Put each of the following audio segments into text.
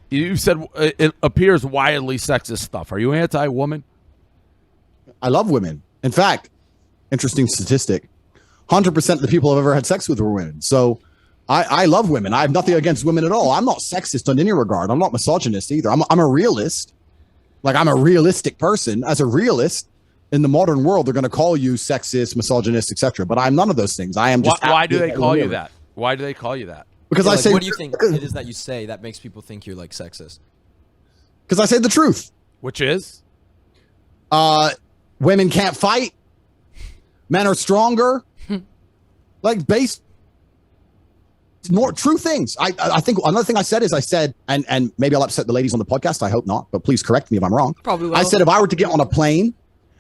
You said it appears wildly sexist stuff. Are you anti-woman? I love women. In fact, interesting statistic, 100% of the people I've ever had sex with were women. So I love women. I have nothing against women at all. I'm not sexist in any regard. I'm not misogynist either. I'm a realist. Like, I'm a realistic person. As a realist, in the modern world, they're going to call you sexist, misogynist, etc. But I'm none of those things. I am just. Why do they call you that? Why do they call you that? Because Yeah, I like, say. what do you think it is that you say that makes people think you're like sexist? Because I say the truth. Which is? Women can't fight. Men are stronger. Like, base. More true things. I think another thing I said is and maybe I'll upset the ladies on the podcast. I hope not, but please correct me if I'm wrong. Probably will. I said if I were to get on a plane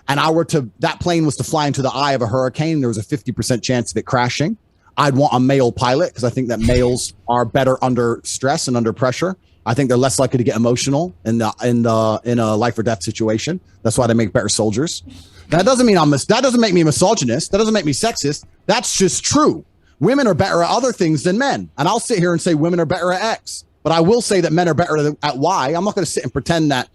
and that plane was to fly into the eye of a hurricane, there was a 50% chance of it crashing. I'd want a male pilot because I think that males are better under stress and under pressure. I think they're less likely to get emotional in a life or death situation. That's why they make better soldiers. That doesn't mean that doesn't make me misogynist. That doesn't make me sexist. That's just true. Women are better at other things than men. And I'll sit here and say women are better at X, but I will say that men are better at Y. I'm not going to sit and pretend that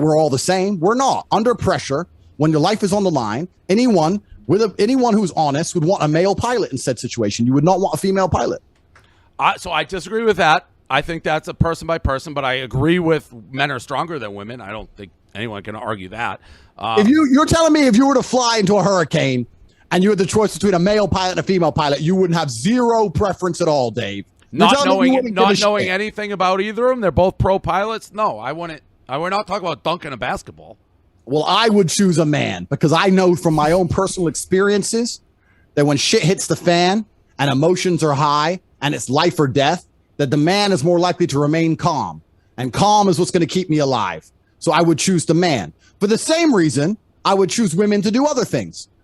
we're all the same. We're not. Under pressure, when your life is on the line, anyone who's honest would want a male pilot in said situation. You would not want a female pilot. So I disagree with that. I think that's a person by person, but I agree with men are stronger than women. I don't think anyone can argue that. If you're telling me if you were to fly into a hurricane and you had the choice between a male pilot and a female pilot, you wouldn't have zero preference at all, Dave. Not knowing anything about either of them, they're both pro pilots. No, I wouldn't. We're not talking about dunking a basketball. Well, I would choose a man because I know from my own personal experiences that when shit hits the fan and emotions are high and it's life or death, that the man is more likely to remain calm. And calm is what's going to keep me alive. So I would choose the man. For the same reason, I would choose women to do other things.